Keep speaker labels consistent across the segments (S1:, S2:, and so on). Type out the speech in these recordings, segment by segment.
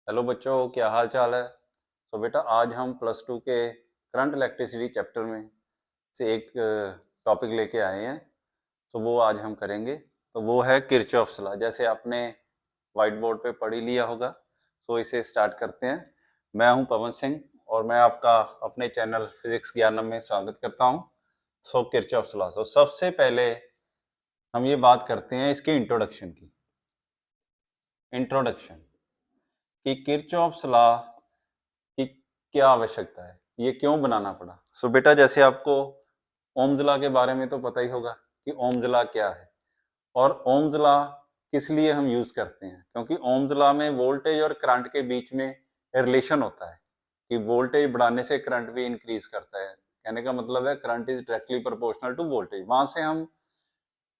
S1: Hello बच्चों, क्या हाल चाल है। बेटा आज हम प्लस टू के करंट इलेक्ट्रिसिटी चैप्टर में से एक टॉपिक लेके आए हैं। वो आज हम करेंगे। तो वो है किरचॉफ्स लॉ। जैसे आपने वाइट बोर्ड पे पढ़ ही लिया होगा। इसे स्टार्ट करते हैं। मैं हूं पवन सिंह और मैं आपका अपने चैनल फिजिक्स ज्ञानम में स्वागत करता हूं। Kirchhoff's law. सबसे पहले हम ये बात करते हैं इसके इंट्रोडक्शन की। कि किरचॉफ्स लॉ की क्या आवश्यकता है, ये क्यों बनाना पड़ा। बेटा जैसे आपको ओम्स लॉ के बारे में तो पता ही होगा कि ओम्स लॉ क्या है और ओम्स लॉ किस लिए हम यूज करते हैं। क्योंकि ओम्स लॉ में वोल्टेज और करंट के बीच में रिलेशन होता है कि वोल्टेज बढ़ाने से करंट भी इंक्रीज करता है। कहने का मतलब है current is directly proportional to voltage. वहां से हम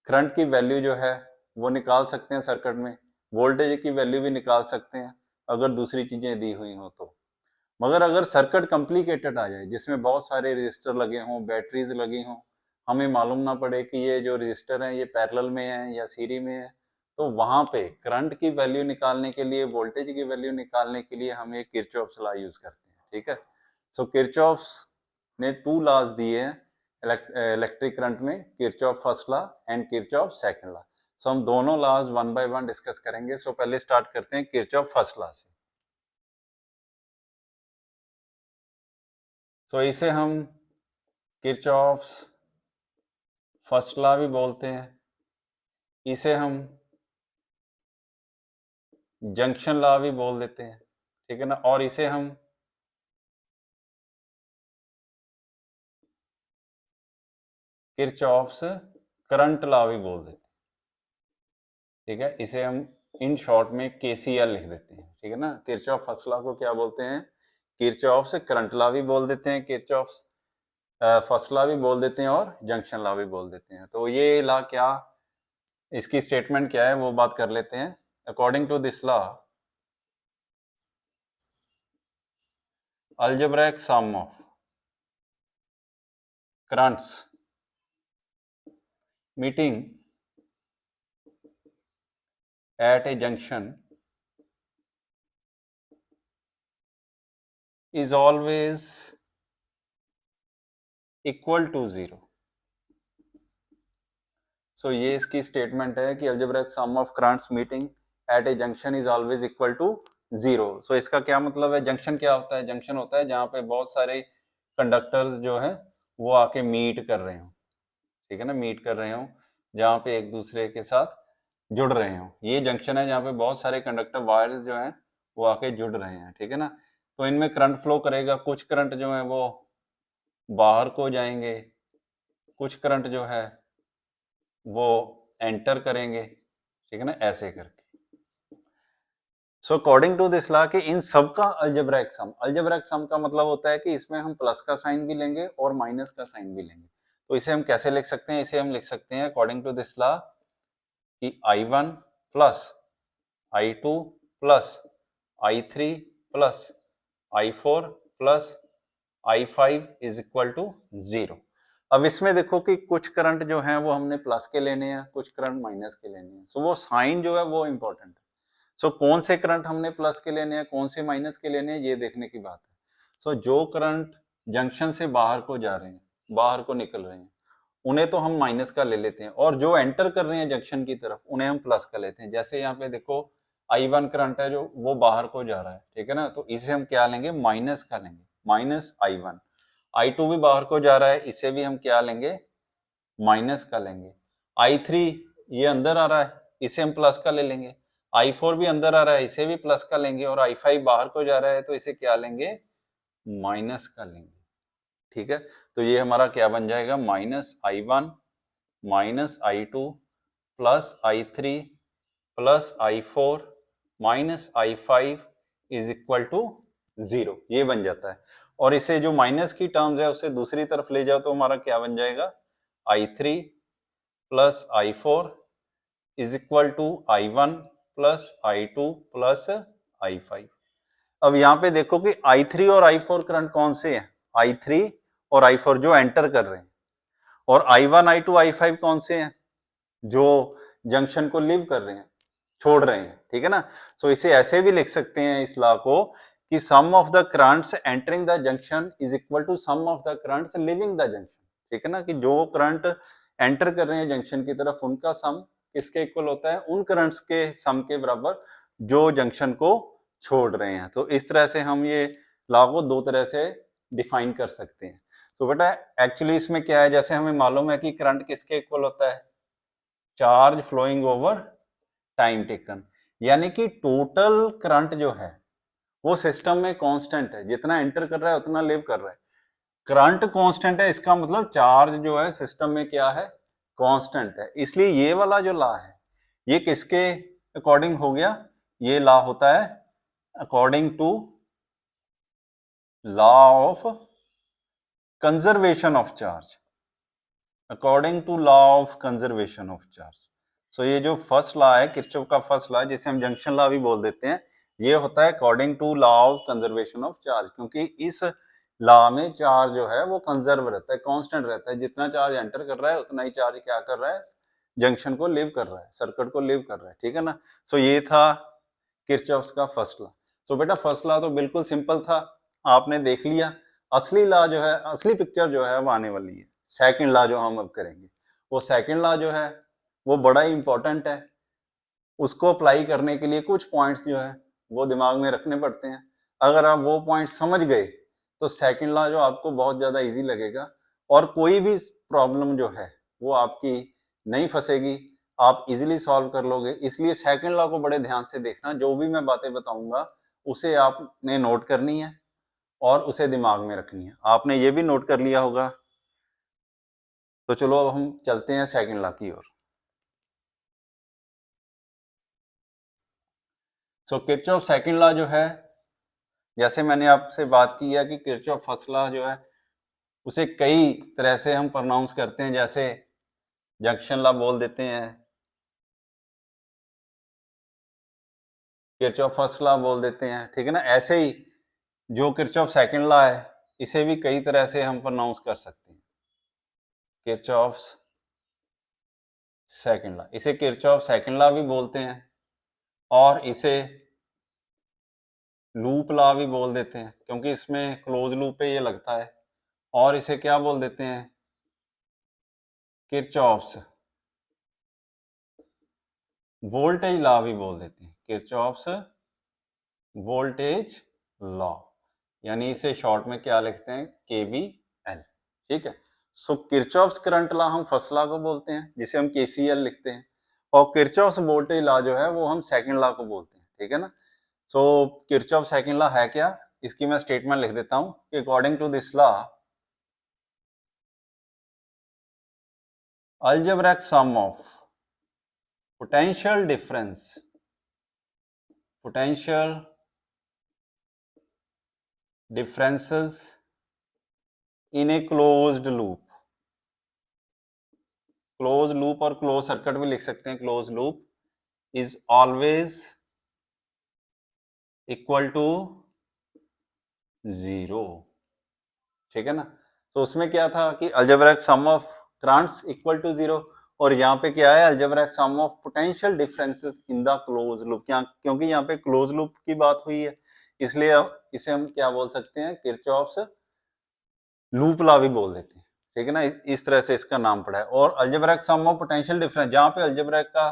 S1: करंट की वैल्यू जो है वो निकाल सकते हैं सर्किट में, वोल्टेज की वैल्यू भी निकाल सकते हैं अगर दूसरी चीजें दी हुई हो तो। मगर अगर सर्किट कॉम्प्लिकेटेड आ जाए जिसमें बहुत सारे रजिस्टर लगे हों, बैटरीज लगी हों, हमें मालूम ना पड़े कि ये जो रजिस्टर हैं ये पैरेलल में है या सीरी में है, तो वहां पे करंट की वैल्यू निकालने के लिए, वोल्टेज की वैल्यू निकालने के लिए हम एक किरचॉफ्स लॉ यूज करते हैं। ठीक है। किरचॉफ्स ने टू लॉज दिए हैं इलेक्ट्रिक करंट में, Kirchhoff first law and Kirchhoff second law. हम दोनों laws one by one discuss करेंगे। पहले स्टार्ट करते हैं किरचॉफ फर्स्ट लॉ से। इसे हम किरचॉफ्स फर्स्ट लॉ भी बोलते हैं, इसे हम जंक्शन लॉ भी बोल देते हैं। ठीक है ना। और इसे हम किरचॉफ्स करंट लॉ भी बोल देते हैं। ठीक है। इसे हम इन शॉर्ट में केसीएल लिख देते हैं। ठीक है ना। किरचॉफ फर्स्ट लॉ को क्या बोलते हैं, किरचॉफ्स करंट लॉ भी बोल देते हैं, किरचॉफ्स फर्स्ट लॉ भी बोल देते हैं और जंक्शन लॉ भी बोल देते हैं। तो ये लॉ क्या, इसकी स्टेटमेंट क्या है वो बात कर लेते हैं। According to this law, algebraic sum of currents meeting at a junction is always equal to zero. ये इसकी स्टेटमेंट है कि algebraic sum of currents meeting at a junction is always equal to zero. इसका क्या मतलब है, junction क्या होता है, जंक्शन होता है जहां पे बहुत सारे कंडक्टर्स जो है वो आके मीट कर रहे हो। ठीक है ना, मीट कर रहे हो जहां पे एक दूसरे के साथ जुड़ रहे हो। ये जंक्शन है जहाँ पे बहुत सारे कंडक्टर वायर्स जो हैं वो आके जुड़ रहे हैं। ठीक है ना। तो इनमें करंट फ्लो करेगा, कुछ करंट जो है वो बाहर को जाएंगे, कुछ करंट जो है वो एंटर करेंगे। ठीक है ना, ऐसे करके। अकॉर्डिंग टू दिस लॉ कि इन सब का अल्जेब्राइक सम, अल्जेब्राइक सम का मतलब होता है कि इसमें हम प्लस का साइन भी लेंगे और माइनस का साइन भी लेंगे। तो इसे हम कैसे लिख सकते हैं, इसे हम लिख सकते हैं अकॉर्डिंग टू दिस लॉ कि I1 plus I2 plus I3 plus I4 plus I5 is equal to 0। अब इसमें देखो कि कुछ करंट जो है वो हमने प्लस के लेने हैं, कुछ करंट माइनस के लेने हैं। वो साइन जो है वो इंपॉर्टेंट है। कौन से करंट हमने प्लस के लेने हैं, कौन से माइनस के लेने हैं, ये देखने की बात है। जो करंट जंक्शन से बाहर को जा रहे हैं, बाहर को निकल रहे हैं, उन्हें तो हम माइनस का ले लेते हैं, और जो एंटर कर रहे हैं जंक्शन की तरफ उन्हें हम प्लस का लेते हैं। जैसे यहाँ पे देखो I1 करंट है जो वो बाहर को जा रहा है। ठीक है ना। तो इसे हम क्या लेंगे, माइनस का लेंगे, माइनस I1। I2 भी बाहर को जा रहा है, इसे भी हम क्या लेंगे, माइनस का लेंगे। I3 ये अंदर आ रहा है, इसे हम प्लस का ले लेंगे। I4 भी अंदर आ रहा है, इसे भी प्लस का लेंगे। और I5 बाहर को जा रहा है तो इसे क्या लेंगे, माइनस का लेंगे। ठीक है। तो ये हमारा क्या बन जाएगा, -I1 -I2 +I3 +I4 -I5 is equal to 0, ये बन जाता है। और इसे जो माइनस की टर्म्स है उसे दूसरी तरफ ले जाओ तो हमारा क्या बन जाएगा, I3 +I4 is equal to I1 +I2 +I5। अब यहाँ पे देखो कि I3 और I4 करंट कौन से हैं, I3 और I4 जो एंटर कर रहे हैं, और I1 I2 I5 कौन से हैं, जो जंक्शन को लीव कर रहे हैं, छोड़ रहे हैं, ठीक है ना। सो इसे ऐसे भी लिख सकते हैं इस लॉ को कि sum of the currents entering the junction is equal to sum of the currents leaving the junction, ठीक है ना, कि जो करंट एंटर कर रहे हैं जंक्शन की तरफ उनका सम किसके इक्वल होता है, उन करंट्स के सम के बराबर जो जंक्शन को छोड़ रहे हैं। तो इस तरह से हम ये लॉ को दो तरह से डिफाइन कर सकते हैं। तो बेटा एक्चुअली इसमें क्या है, जैसे हमें मालूम है कि करंट किसके इक्वल होता है, charge flowing over time taken, यानी कि टोटल करंट जो है वो सिस्टम में कांस्टेंट है, जितना एंटर कर रहा है उतना लिव कर रहा है। करंट कांस्टेंट है, इसका मतलब चार्ज जो है सिस्टम में क्या है, कांस्टेंट है। इसलिए ये वाला जो लॉ है ये किसके अकॉर्डिंग हो गया, ये लॉ होता है according to law of conservation of charge, according to law of conservation of charge. So ये जो फर्स्ट लॉ है किरचॉफ का फर्स्ट लॉ, जिसे हम जंक्शन लॉ भी बोल देते हैं, ये होता है according to law of conservation of charge, क्योंकि इस लॉ में चार्ज जो है वो कंजर्व रहता है, कांस्टेंट रहता है, जितना चार्ज एंटर कर रहा है उतना ही चार्ज क्या कर रहा है, जंक्शन को लिव कर रहा है, सर्किट को लिव कर रहा है, ठीक है ना। सो ये था किरचॉफ का फर्स्ट लॉ। सो बेटा फर्स्ट लॉ तो बिल्कुल सिंपल था, आपने देख लिया। असली लॉ जो है, असली पिक्चर जो है वो आने वाली है, सेकंड लॉ जो हम अब करेंगे। वो सेकंड लॉ जो है वो बड़ा ही इंपॉर्टेंट है, उसको अप्लाई करने के लिए कुछ पॉइंट्स जो है वो दिमाग में रखने पड़ते हैं। अगर आप वो पॉइंट समझ गए तो सेकंड लॉ जो आपको बहुत ज्यादा इजी लगेगा और कोई भी प्रॉब्लम जो है वो आपकी नहीं फंसेगी, आप इजीली सॉल्व कर लोगे। इसलिए सेकंड लॉ को बड़े ध्यान से देखना, जो भी मैं बातें बताऊंगा उसे आपने नोट करनी है और उसे दिमाग में रखनी है। आपने ये भी नोट कर लिया होगा। तो चलो अब हम चलते हैं सेकंड लॉ की ओर। सो किरचॉफ सेकंड लॉ जो है, जैसे मैंने आपसे बात की है कि किरचॉफ फर्स्ट लॉ जो है उसे कई तरह से हम प्रोनाउंस करते हैं, जैसे जंक्शन लॉ बोल देते हैं, किरचॉफ फर्स्ट लॉ बोल देते हैं, ठीक है ना। ऐसे ही जो किरचॉफ सेकंड लॉ है इसे भी कई तरह से हम प्रोनाउंस कर सकते हैं। किरचॉफ सेकंड लॉ, इसे किरचॉफ सेकंड लॉ भी बोलते हैं और इसे लूप लॉ भी बोल देते हैं, क्योंकि इसमें क्लोज लूप पे ये लगता है। और इसे क्या बोल देते हैं, किरचॉफ्स वोल्टेज लॉ भी बोल देते हैं, किरचॉफ्स वोल्टेज लॉ, यानी इसे शॉर्ट में क्या लिखते हैं, KVL, ठीक है। सो किरचॉफ्स करंट लॉ हम फर्स्ट लॉ को बोलते हैं, जिसे हम KCL लिखते हैं, और किरचॉफ्स वोल्टेज लॉ जो है वो हम सेकंड लॉ को बोलते हैं, ठीक है ना। सो किरचॉफ सेकंड लॉ है क्या, इसकी मैं स्टेटमेंट लिख देता हूं कि according to this law algebraic sum of potential differences in a closed loop, close loop और क्लोज सर्किट भी लिख सकते हैं, close loop is always equal to 0, ठीक है ना। तो उसमें क्या था कि algebraic sum of currents equal to 0, और यहाँ पे क्या है, algebraic sum of potential differences in the close loop, क्या, क्योंकि यहाँ पे क्लोज लूप की बात हुई है, इसलिए अब इसे हम क्या बोल सकते हैं, किरचॉफ्स लूप लॉ भी बोल देते हैं, ठीक है ना। इस तरह से इसका नाम पड़ा है। और algebraic sum of potential difference, जहां पे अलजेब्रिक का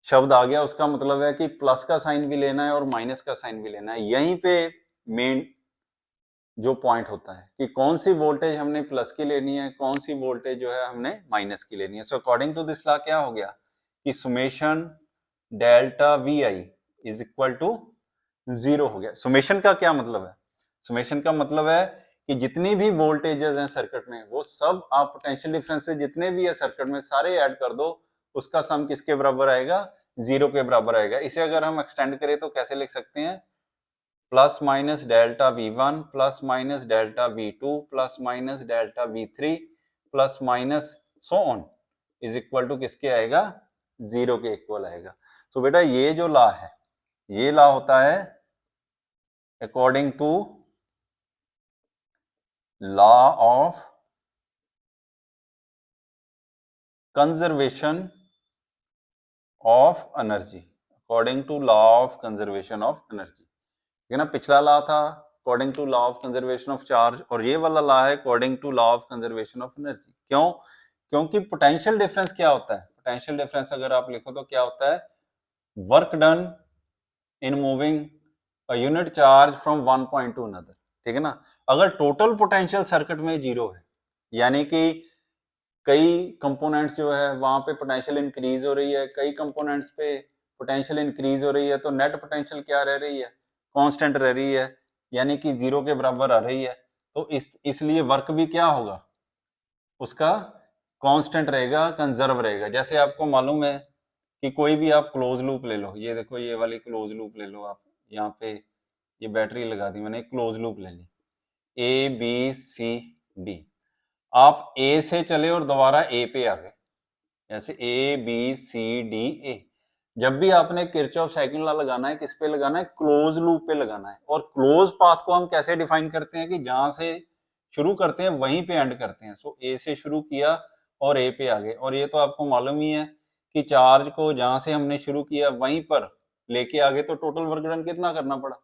S1: शब्द आ गया उसका मतलब है कि प्लस का साइन भी लेना है और माइनस का साइन भी लेना है। यहीं पे मेन जो पॉइंट होता है कि कौन सी वोल्टेज हमने प्लस की लेनी है, कौन सी वोल्टेज जो है हमने माइनस की लेनी है। So according to this law क्या हो गया कि summation delta V I is equal to 0 हो गया। सुमेशन का क्या मतलब है, सुमेशन का मतलब है कि जितनी भी वोल्टेजेस हैं सर्किट में वो सब आप पोटेंशियल डिफरेंस से जितने भी है सर्किट में सारे ऐड कर दो, उसका सम किसके बराबर आएगा, 0 के बराबर आएगा। इसे अगर हम एक्सटेंड करें तो कैसे लिख सकते हैं, plus minus delta V1 plus minus delta V2 plus minus delta V3 plus minus so on is equal to किसके आएगा, 0 के इक्वल आएगा। सो बेटा ये जो लॉ है ये लॉ होता है according to law of conservation of energy according to law of conservation of energy. ठीक है ना, पिछला लॉ था according to law of conservation of charge और ये वाला लॉ है according to law of conservation of energy. क्यों? क्योंकि पोटेंशियल डिफरेंस क्या होता है? पोटेंशियल डिफरेंस अगर आप लिखो तो क्या होता है? Work done in moving a unit charge from one point two another. ठीक है ना, अगर टोटल पोटेंशियल सर्किट में जीरो है, यानी कि कई कंपोनेंट्स जो है वहां पे पोटेंशियल इंक्रीज हो रही है, कई कंपोनेंट्स पे पोटेंशियल इंक्रीज हो रही है, तो नेट पोटेंशियल क्या रह रही है? कांस्टेंट रह रही है, यानी कि जीरो के बराबर आ रही है। तो इसलिए वर्क भी क्या होगा? उसका कांस्टेंट रहेगा, कंजर्व रहेगा। जैसे आपको मालूम है कि कोई भी आप क्लोज लूप ले लो, ये देखो ये वाली क्लोज लूप ले लो आप, यहाँ पे ये बैटरी लगा दी मैंने, क्लोज लूप ले ली, ए बी सी डी। आप ए से चले और दोबारा ए पे आ गए, जैसे ए बी सी डी ए। जब भी आपने किरचॉफ सेकंड लॉ लगाना है, किस पे लगाना है? क्लोज लूप पे लगाना है। और क्लोज पाथ को हम कैसे डिफाइन करते हैं? कि जहां से शुरू करते हैं वहीं पे एंड करते हैं। सो ए से शुरू किया और ए पे आ गए। और ये तो आपको मालूम ही है कि चार्ज को जहां से हमने शुरू किया वहीं पर लेके आगे, तो टोटल वर्क डन कितना करना पड़ा?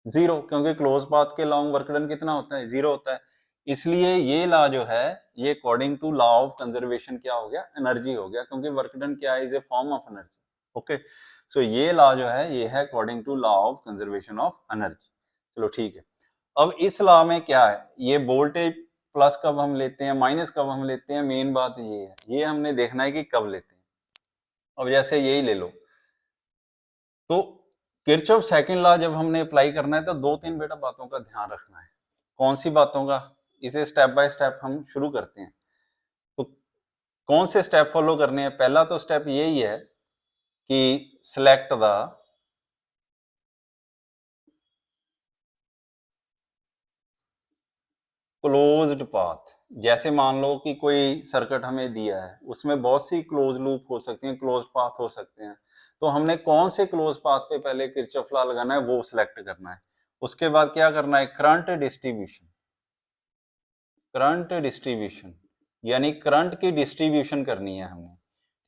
S1: जीरो, क्योंकि क्लोज पाथ के लॉन्ग वर्क डन कितना होता है? जीरो होता है। इसलिए ये लॉ जो है ये according to law of conservation क्या हो गया? एनर्जी हो गया, क्योंकि वर्क डन क्या है? Is a form of energy. Okay, so ये लॉ जो है ये है according to law of conservation of energy. चलो ठीक है, अब इस लॉ में क्या है? ये वोल्टेज प्लस कब हम लेते हैं, माइनस कब हम लेते हैं, मेन बात ये है, ये हमने देखना है कि कब लेते हैं। अब जैसे यही ले लो, तो किरचॉफ सेकंड लॉ जब हमने अप्लाई करना है तो दो तीन बेटा बातों का ध्यान रखना है। कौन सी बातों का? इसे स्टेप बाय स्टेप हम शुरू करते हैं। तो कौन से स्टेप फॉलो करने हैं? पहला तो स्टेप यही है कि सिलेक्ट द क्लोज्ड पाथ। जैसे मान लो कि कोई सर्किट हमें दिया है, उसमें बहुत सी क्लोज लूप हो सकती हैं, क्लोज पाथ हो सकते हैं। तो हमने कौन से क्लोज पाथ पे पहले किरचॉफ लॉ लगाना है वो सिलेक्ट करना है। उसके बाद क्या करना है? Current distribution. करंट डिस्ट्रीब्यूशन यानी करंट की डिस्ट्रीब्यूशन करनी है हमने।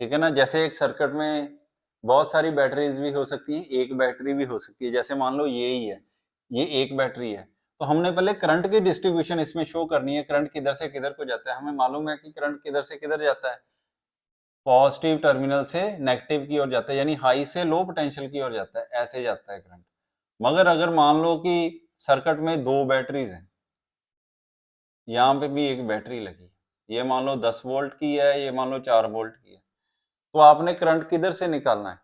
S1: ठीक है ना, जैसे एक सर्किट में बहुत सारी बैटरीज भी हो सकती हैं, एक बैटरी भी हो सकती है। जैसे मान लो ये ही है, ये एक बैटरी है, तो हमने पहले करंट की डिस्ट्रीब्यूशन इसमें शो करनी है। करंट किधर से किधर को जाता है? हमें मालूम है कि करंट किधर से किधर जाता है? पॉजिटिव टर्मिनल से नेगेटिव की ओर जाता है, यानी हाई से लो पोटेंशियल की ओर जाता है, ऐसे जाता है करंट। मगर अगर मान लो कि सर्किट में दो बैटरीज हैं, यहाँ पे भी एक बैटरी लगी, ये मान लो 10 वोल्ट की है, ये मान लो 4 वोल्ट की है, तो आपने करंट किधर से निकालना है?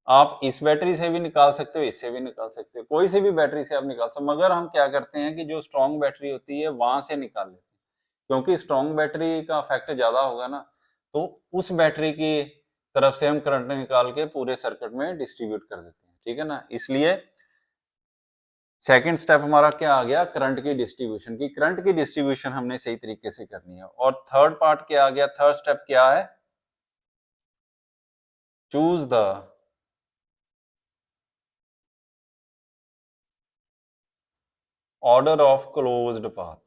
S1: आप इस बैटरी से भी निकाल सकते हो, इससे भी निकाल सकते हो, कोई सी भी बैटरी से आप निकाल सकते हो। मगर हम क्या करते हैं कि जो स्ट्रॉन्ग बैटरी होती है वहां से निकाल लेते हैं, क्योंकि स्ट्रॉन्ग बैटरी का इफेक्ट ज्यादा होगा ना, तो उस बैटरी की तरफ से हम करंट निकाल के पूरे सर्किट में डिस्ट्रीब्यूट कर देते हैं। ठीक है ना, इसलिए सेकेंड स्टेप हमारा क्या आ गया? करंट की डिस्ट्रीब्यूशन की। करंट की डिस्ट्रीब्यूशन हमने सही तरीके से करनी है। और थर्ड पार्ट क्या आ गया? थर्ड स्टेप क्या है? Choose the order of closed path.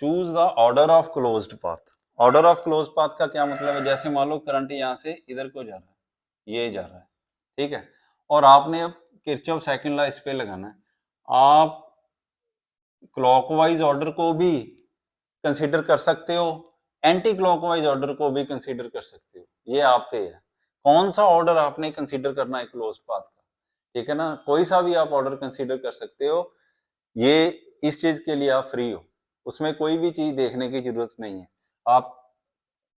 S1: Choose the order of closed path. Order of close path का क्या मतलब है? जैसे मान लो करंट यहां से इधर को जा रहा है, ये जा रहा है, ठीक है, और आपने अब किरचॉफ सेकंड लॉ इस पे लगाना है। आप क्लॉकवाइज ऑर्डर को भी कंसीडर कर सकते हो, एंटी क्लॉकवाइज ऑर्डर को भी कंसीडर कर सकते हो, ये आप पे है कौन सा ऑर्डर आपने कंसीडर करना है क्लोज पाथ का। ठीक है ना, कोई सा भी आप ऑर्डर कंसीडर कर सकते हो, ये इस चीज के लिए आप फ्री हो, उसमें कोई भी चीज देखने की जरूरत नहीं है। आप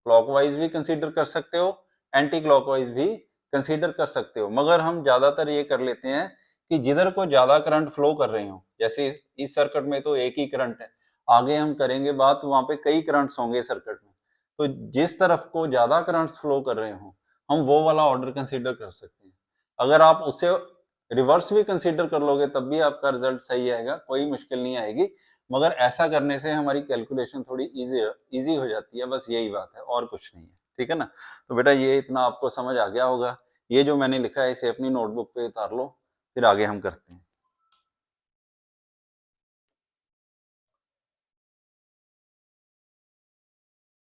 S1: क्लॉकवाइज भी कंसीडर कर सकते हो, एंटी क्लॉकवाइज भी कंसीडर कर सकते हो, मगर हम ज्यादातर ये कर लेते हैं कि जिधर को ज्यादा करंट फ्लो कर रहे हो, जैसे इस सर्किट में तो एक ही करंट है, आगे हम करेंगे बात वहां पे कई करंट्स होंगे सर्किट में, तो जिस तरफ को ज्यादा करंट्स फ्लो कर रहे हो हम वो वाला ऑर्डर कंसीडर कर सकते हैं। अगर आप उसे रिवर्स भी कंसीडर कर लोगे तब भी आपका रिजल्ट सही आएगा, कोई मुश्किल नहीं आएगी, मगर ऐसा करने से हमारी कैलकुलेशन थोड़ी इजी हो जाती है, बस यही बात है और कुछ नहीं है। ठीक है ना, तो बेटा ये इतना आपको समझ आ गया होगा। ये जो मैंने लिखा है इसे अपनी नोटबुक पे उतार लो, फिर आगे हम करते हैं।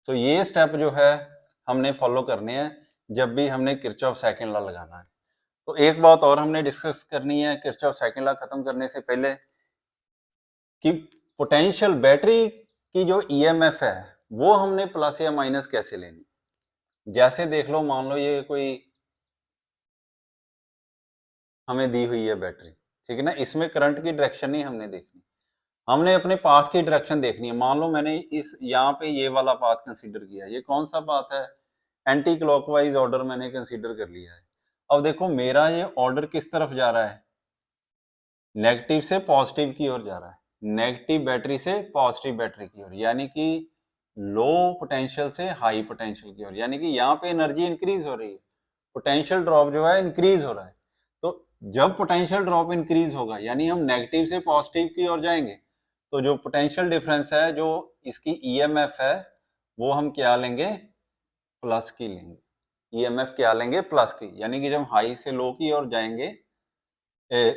S1: तो ये स्टेप जो है हमने फॉलो करने हैं जब भी हमने किरचॉफ सेकंड लॉ लगाना है। तो एक बात और हमने डिस्कस करनी है किरचॉफ सेकंड लॉ खत्म करने से पहले कि पोटेंशियल बैटरी की जो ईएमएफ है वो हमने प्लस या माइनस कैसे लेनी। जैसे देख लो, मान लो ये कोई हमें दी हुई है बैटरी, ठीक है ना, इसमें करंट की डायरेक्शन नहीं हमने देखनी, हमने अपने पाथ की डायरेक्शन देखनी है। मान लो मैंने इस यहाँ पे ये वाला पाथ कंसीडर किया, ये कौन सा पाथ है, एंटी क्लॉकवाइज ऑर्डर मैंने कंसीडर कर लिया है। अब देखो मेरा ये ऑर्डर किस तरफ जा रहा है, नेगेटिव से पॉजिटिव की ओर जा रहा है, नेगेटिव बैटरी से पॉजिटिव बैटरी की ओर, यानी कि लो पोटेंशियल से हाई पोटेंशियल की ओर, यानी कि यहाँ पे एनर्जी इंक्रीज हो रही है, पोटेंशियल ड्रॉप जो है इंक्रीज हो रहा है। तो जब पोटेंशियल ड्रॉप इंक्रीज होगा यानी हम नेगेटिव से पॉजिटिव की ओर जाएंगे, तो जो पोटेंशियल डिफरेंस है, जो इसकी ईएमएफ है, वो हम क्या लेंगे, प्लस की लेंगे। ईएमएफ क्या लेंगे, प्लस की, यानी कि जब हाई से लो की ओर जाएंगे,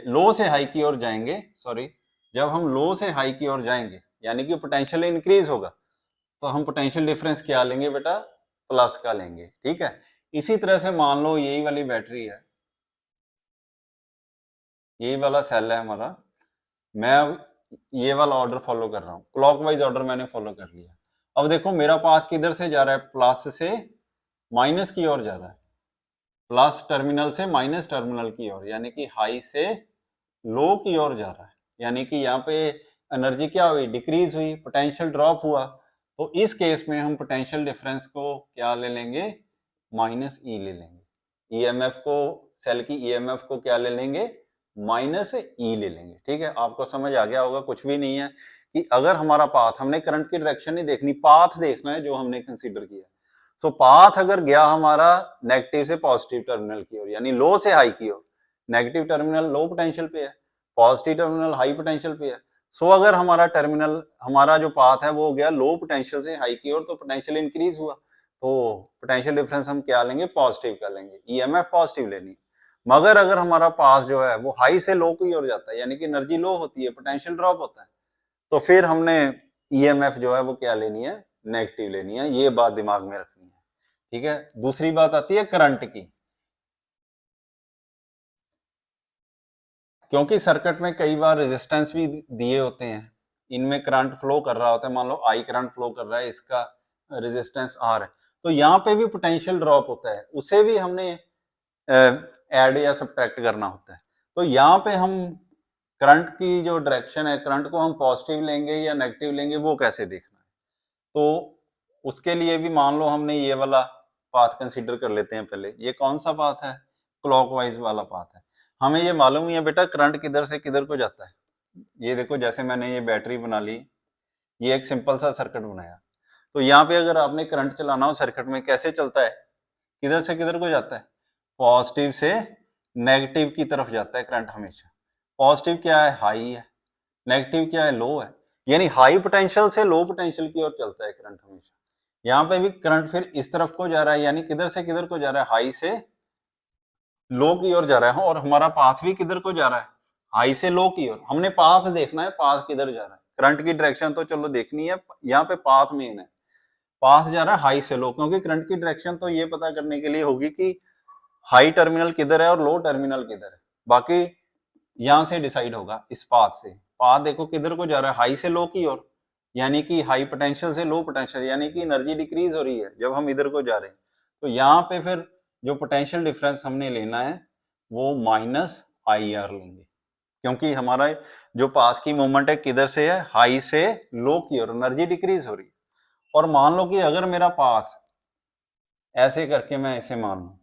S1: लो से हाई की ओर जाएंगे, सॉरी, जब हम लो से हाई की ओर जाएंगे यानी कि पोटेंशियल इंक्रीज होगा, तो हम पोटेंशियल डिफरेंस क्या लेंगे बेटा, प्लस का लेंगे, ठीक है। इसी तरह से मान लो यही वाली बैटरी है, यही वाला सेल है हमारा, मैं अब ये वाला ऑर्डर फॉलो कर रहा हूँ, क्लॉकवाइज ऑर्डर मैंने फॉलो कर लिया। अब देखो मेरा पाथ किधर से जा रहा है, प्लस से माइनस की ओर जा रहा है, प्लस टर्मिनल से माइनस टर्मिनल की ओर, यानी कि हाई से लो की ओर जा रहा है, यानी कि यहाँ पे एनर्जी क्या हुई, डिक्रीज हुई, पोटेंशियल ड्रॉप हुआ। तो इस केस में हम पोटेंशियल डिफरेंस को क्या ले लेंगे, माइनस ई ले लेंगे, ईएमएफ को, सेल की ईएमएफ को क्या ले लेंगे, माइनस ई ले लेंगे, ठीक है। आपको समझ आ गया होगा, कुछ भी नहीं है कि अगर हमारा पाथ, हमने करंट की डायरेक्शन नहीं देखनी, पाथ देखना है जो हमने कंसीडर किया। सो पाथ अगर गया हमारा नेगेटिव से पॉजिटिव टर्मिनल की ओर, यानी लो से हाई की ओर, नेगेटिव टर्मिनल लो पोटेंशियल पे है, पॉजिटिव टर्मिनल हाई पोटेंशियल पे है। सो अगर हमारा टर्मिनल, हमारा जो पाथ है वो गया लो पोटेंशियल से हाई की ओर, तो पोटेंशियल इंक्रीज हुआ, तो पोटेंशियल डिफरेंस हम क्या लेंगे, पॉजिटिव का लेंगे, ईएमएफ पॉजिटिव लेनी। मगर अगर हमारा पाथ जो है वो हाई से लो की ओर जाता है, यानी कि एनर्जी लो होती है, पोटेंशियल ड्रॉप होता है, तो फिर हमने ईएमएफ जो है वो क्या लेनी है, नेगेटिव लेनी है। ये बात दिमाग में रखनी है, ठीक है। दूसरी बात आती है करंट की, क्योंकि सर्किट में कई बार रेजिस्टेंस भी दिए होते हैं, इनमें करंट फ्लो कर रहा होता है, मान लो आई करंट फ्लो कर रहा है, इसका रेजिस्टेंस आर है, तो यहाँ पे भी पोटेंशियल ड्रॉप होता है, उसे भी हमने ऐड या सब्ट्रैक्ट करना होता है। तो यहाँ पे हम करंट की जो डायरेक्शन है, करंट को हम पॉजिटिव लेंगे या नेगेटिव लेंगे, वो कैसे देखना है। तो उसके लिए भी मान लो हमने ये वाला पाथ कंसीडर कर लेते हैं पहले, ये कौन सा पाथ है, क्लॉकवाइज वाला पाथ है। हमें ये मालूम ही है बेटा करंट किधर से किधर को जाता है। ये देखो, जैसे मैंने ये बैटरी बना ली, ये एक सिंपल सा सर्किट बनाया, तो यहाँ पे अगर आपने करंट चलाना हो सर्किट में, कैसे चलता है, किधर से किधर को जाता है, पॉजिटिव से नेगेटिव की तरफ जाता है करंट हमेशा। पॉजिटिव क्या है, हाई है, नेगेटिव क्या है, लो है, यानी हाई पोटेंशियल से लो पोटेंशियल की ओर चलता है करंट हमेशा। यहाँ पे भी करंट फिर इस तरफ को जा रहा है, यानी किधर से किधर को जा रहा है, हाई से लो की ओर जा रहा है, और हमारा पाथ भी किधर को जा रहा है, हाई से लो की ओर। हमने पाथ देखना है, पाथ किधर जा रहा है, करंट की डायरेक्शन तो चलो देखनी है, यहाँ पे पाथ मेन है, पाथ जा रहा है हाई से लो, क्योंकि करंट की डायरेक्शन तो ये पता करने के लिए होगी कि हाई टर्मिनल किधर है और लो टर्मिनल किधर है, बाकी यहां से डिसाइड होगा इस पाथ से। पाथ देखो किधर को जा रहा है, हाई से लो की ओर, यानी कि हाई पोटेंशियल से लो पोटेंशियल, यानी कि एनर्जी डिक्रीज हो रही है जब हम इधर को जा रहे हैं। तो यहाँ पे फिर जो पोटेंशियल डिफरेंस हमने लेना है वो माइनस आई आर लेंगे, क्योंकि हमारा जो पाथ की मूवमेंट है किधर से है, हाई से लो की ओर, एनर्जी डिक्रीज हो रही है। और मान लो कि अगर मेरा पाथ ऐसे करके, मैं इसे मान लू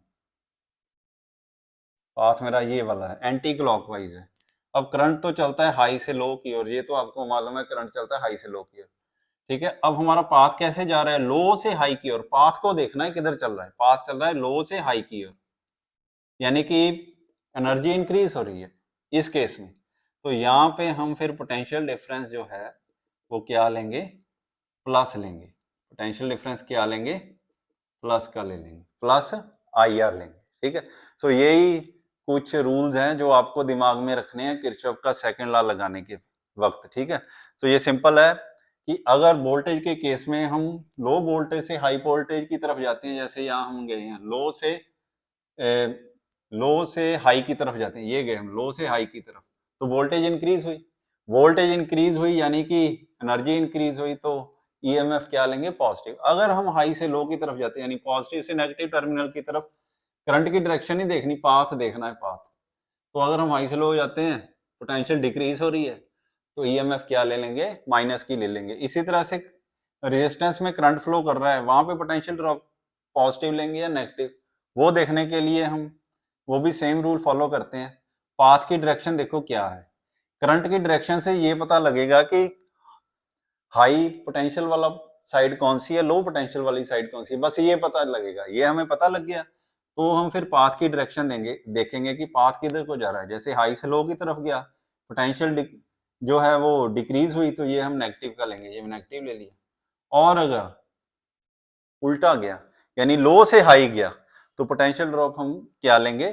S1: पाथ मेरा ये वाला है, एंटी क्लॉकवाइज है, अब करंट तो चलता है हाई से लो की ओर, ये तो आपको मालूम है करंट चलता है हाई से लो की ओर, ठीक है। अब हमारा पाथ कैसे जा रहा है, लो से हाई की ओर, पाथ को देखना है किधर चल रहा है, पाथ चल रहा है लो से हाई की ओर, यानी कि एनर्जी इंक्रीज हो रही है इस केस में। तो यहाँ पे हम फिर पोटेंशियल डिफरेंस जो है वो क्या लेंगे, प्लस लेंगे, पोटेंशियल डिफरेंस क्या लेंगे, प्लस का ले लेंगे, प्लस आई आर लेंगे, ठीक है। तो यही कुछ रूल्स हैं जो आपको दिमाग में रखने हैं किरचॉफ का सेकंड लॉ लगाने के वक्त, ठीक है। तो ये सिंपल है कि अगर वोल्टेज के केस में हम लो वोल्टेज से हाई वोल्टेज की तरफ जाते हैं, जैसे यहाँ हम गए हैं लो से हाई की तरफ जाते हैं, ये गए हम लो से हाई की तरफ, तो वोल्टेज इंक्रीज हुई, यानी कि एनर्जी इंक्रीज हुई, तो ईएमएफ क्या लेंगे? पॉजिटिव। अगर हम हाई से लो की तरफ जाते हैं, यानी पॉजिटिव से नेगेटिव टर्मिनल की तरफ, करंट की डायरेक्शन नहीं देखनी, पाथ देखना है, पाथ। तो अगर हम हाई से लो हो जाते हैं, पोटेंशियल डिक्रीज हो रही है, तो ईएमएफ क्या ले लेंगे? माइनस की ले लेंगे। इसी तरह से रेजिस्टेंस में करंट फ्लो कर रहा है, वहां पे पोटेंशियल ड्रॉप पॉजिटिव लेंगे या नेगेटिव, वो देखने के लिए हम वो भी सेम रूल फॉलो करते हैं। पाथ की डायरेक्शन देखो क्या है, करंट की डायरेक्शन से ये पता लगेगा कि हाई पोटेंशियल वाला साइड कौन सी है, लो पोटेंशियल वाली साइड कौन सी है, बस ये पता लगेगा। ये हमें पता लग गया तो हम फिर पाथ की डायरेक्शन देंगे, देखेंगे कि पाथ किधर को जा रहा है। जैसे हाई से लो की तरफ गया, पोटेंशियल जो है वो डिक्रीज हुई, तो ये हम नेगेटिव का लेंगे, ये नेगेटिव ले लिया। और अगर उल्टा गया, यानी लो से हाई गया, तो पोटेंशियल ड्रॉप हम क्या लेंगे?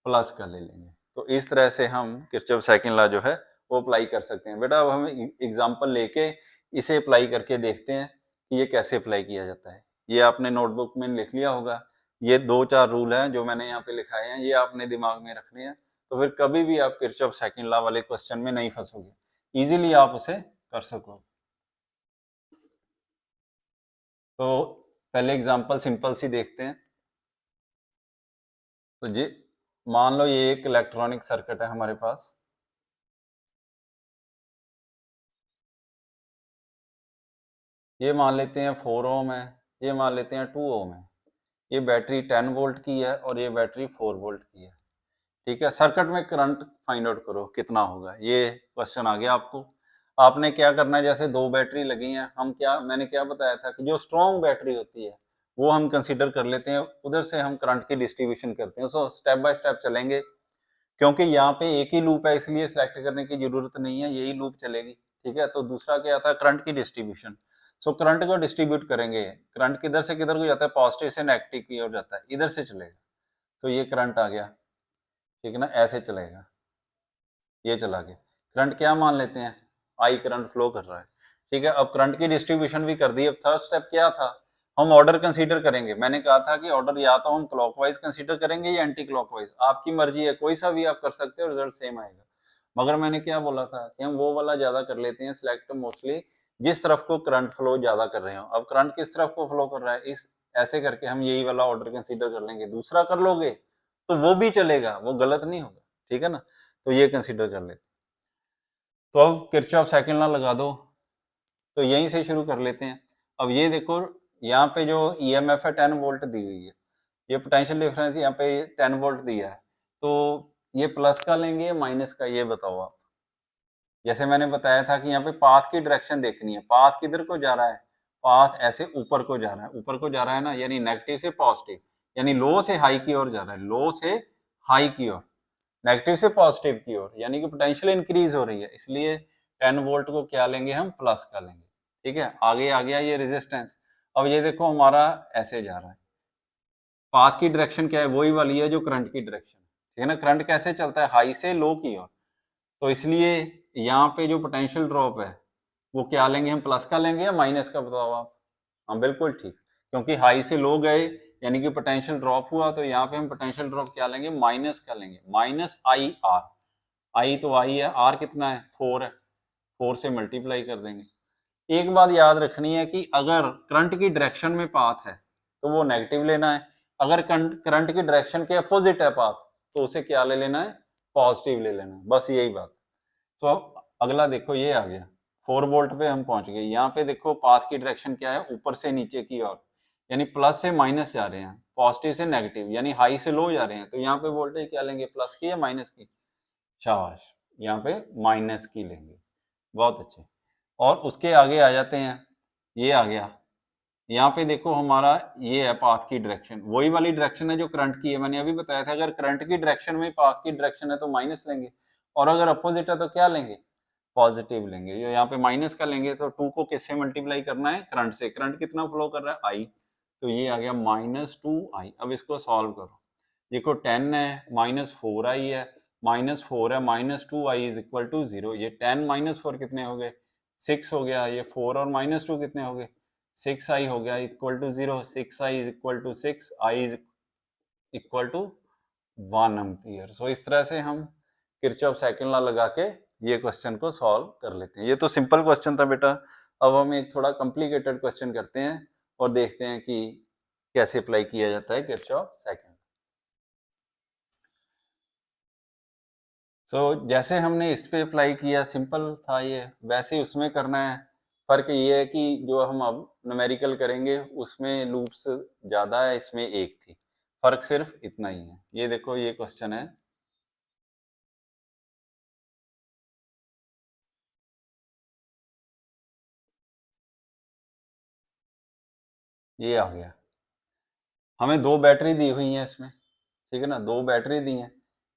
S1: प्लस का ले लेंगे। तो इस तरह से हम किरचॉफ सेकंड लॉ जो है वो अप्लाई कर सकते हैं। बेटा अब हम एग्जांपल लेके इसे अप्लाई करके देखते हैं कि ये कैसे अप्लाई किया जाता है। ये आपने नोटबुक में लिख लिया होगा, ये 2-4 रूल हैं जो मैंने यहाँ पे लिखाए हैं, ये आपने दिमाग में रखने हैं, तो फिर कभी भी आप किरचॉफ सेकंड लॉ वाले क्वेश्चन में नहीं फंसोगे, इजीली आप उसे कर सको। तो पहले एग्जांपल सिंपल सी देखते हैं। तो जी मान लो ये एक इलेक्ट्रॉनिक सर्किट है हमारे पास, ये मान लेते हैं 4 ओम है, ये मान लेते हैं 2 ओम है, ये बैटरी 10 वोल्ट की है और ये बैटरी 4 वोल्ट की है। ठीक है, सर्किट में करंट फाइंड आउट करो कितना होगा, ये क्वेश्चन आ गया आपको। आपने क्या करना है, जैसे 2 बैटरी लगी हैं, हम क्या, मैंने क्या बताया था कि जो स्ट्रॉन्ग बैटरी होती है वो हम कंसीडर कर लेते हैं, उधर से हम करंट की डिस्ट्रीब्यूशन करते हैं। सो स्टेप बाय स्टेप चलेंगे, क्योंकि यहाँ पे एक ही लूप है इसलिए सिलेक्ट करने की जरूरत नहीं है, यही लूप चलेगी। ठीक है, तो दूसरा क्या था? करंट की डिस्ट्रीब्यूशन। सो करंट को डिस्ट्रीब्यूट करेंगे, करंट किधर से किधर को जाता है? पॉजिटिव से नेगेटिव की ओर जाता है, इधर से चलेगा। तो ये करंट आ गया, ठीक है ना, ऐसे चलेगा, ये चला गया। करंट क्या मान लेते हैं? आई करंट फ्लो कर रहा है। ठीक है, अब करंट की डिस्ट्रीब्यूशन भी कर दी। अब थर्ड स्टेप क्या था? हम ऑर्डर कंसीडर करेंगे। मैंने कहा था कि ऑर्डर या तो हम क्लॉकवाइज कंसीडर करेंगे या एंटी क्लॉकवाइज, आपकी मर्जी है, कोई सा भी आप कर सकते हो, रिजल्ट सेम आएगा। मगर मैंने क्या बोला था कि हम वो वाला ज्यादा कर लेते हैं सिलेक्ट, मोस्टली जिस तरफ को करंट फ्लो ज्यादा कर रहे हो। अब करंट किस तरफ को फ्लो कर रहा है, इस ऐसे करके हम यही वाला ऑर्डर कंसीडर कर लेंगे। दूसरा कर लोगे तो वो भी चलेगा, वो गलत नहीं होगा। ठीक है ना, तो ये कंसीडर कर लेते। तो अब किरचॉफ सेकंड लॉ लगा दो, तो यहीं से शुरू कर लेते हैं। अब ये देखो, यहाँ पे जो ईएमएफ है 10 वोल्ट दी हुई है, ये पोटेंशियल डिफरेंस यहाँ पे 10 वोल्ट दिया है, तो ये प्लस का लेंगे या माइनस का, ये बताओ आप। जैसे मैंने बताया था कि यहाँ पे पाथ की डायरेक्शन देखनी है, पाथ किधर को जा रहा है? पाथ ऐसे ऊपर को जा रहा है, ऊपर को जा रहा है ना, यानी नेगेटिव से पॉजिटिव, यानी लो से हाई की ओर जा रहा है, लो से हाई की ओर, नेगेटिव से पॉजिटिव की ओर, यानी कि पोटेंशियल इंक्रीज हो रही है, इसलिए 10 वोल्ट को क्या लेंगे? हम प्लस का लेंगे। ठीक है, आगे आ गया ये रेजिस्टेंस। अब ये देखो हमारा ऐसे जा रहा है, पाथ की डायरेक्शन क्या है? वही वाली है जो करंट की डायरेक्शन। ठीक है ना, करंट कैसे चलता है? हाई से लो की ओर, तो इसलिए यहाँ पे जो पोटेंशियल ड्रॉप है वो क्या लेंगे? हम प्लस का लेंगे या माइनस का, बताओ आप। हाँ बिल्कुल ठीक, क्योंकि हाई से लो गए यानी कि पोटेंशियल ड्रॉप हुआ, तो यहाँ पे हम पोटेंशियल ड्रॉप क्या लेंगे? माइनस का लेंगे, माइनस आई आर। आई तो आई है, आर कितना है? 4 है, 4 से मल्टीप्लाई कर देंगे। एक बात याद रखनी है कि अगर करंट की डायरेक्शन में पाथ है तो वो नेगेटिव लेना है, अगर करंट की डायरेक्शन के अपोजिट है पाथ तो उसे क्या ले लेना है? पॉजिटिव ले लेना है, बस यही बात। तो अब अगला देखो, ये आ गया 4 वोल्ट पे हम पहुंच गए। यहाँ पे देखो पाथ की डायरेक्शन क्या है? ऊपर से नीचे की ओर, यानी प्लस से माइनस जा रहे हैं, पॉजिटिव से नेगेटिव, यानी हाई से लो जा रहे हैं। तो यहाँ पे वोल्टेज क्या लेंगे? प्लस की या माइनस की? शाबाश, यहाँ पे माइनस की लेंगे, बहुत अच्छे। और उसके आगे आ जाते हैं, ये आ गया, यहाँ पे देखो हमारा ये है पाथ की डायरेक्शन, वही वाली डायरेक्शन है जो करंट की है। मैंने अभी बताया था अगर करंट की डायरेक्शन में पाथ की डायरेक्शन है तो माइनस लेंगे, और अगर अपोजिट है तो क्या लेंगे? पॉजिटिव लेंगे। ये यहाँ पे माइनस का लेंगे तो 2 को किससे मल्टीप्लाई करना है? करंट से। करंट कितना फ्लो कर रहा है? आई, तो ये आ गया -2i। अब इसको सॉल्व करो, देखो 10 है, -4i है, -4 है, -2i इज इक्वल टू 0। ये 10 - 4 कितने हो गए? 6 हो गया, ये 4 और -2 कितने हो गए, 6i हो गया equal to 0, 6i is equal to 6, I is equal to 1 ampere. So इस तरह से हम किरचॉफ सेकंड लॉ लगा के ये क्वेश्चन को सॉल्व कर लेते हैं। ये तो सिंपल क्वेश्चन था बेटा। अब हम एक थोड़ा कॉम्प्लिकेटेड क्वेश्चन करते हैं और देखते हैं कि कैसे अप्लाई किया जाता है किरचॉफ सेकंड। सो जैसे हमने इस पे अप्लाई किया, सिंपल था ये, वैसे ही उसमें करना है। फर्क ये है कि जो हम अब न्यूमेरिकल करेंगे उसमें लूप्स ज्यादा है, इसमें एक थी। फर्क सिर्फ इतना ही है। ये देखो, ये क्वेश्चन है, ये आ गया। हमें 2 बैटरी दी हुई है इसमें, ठीक है ना, 2 बैटरी दी हैं।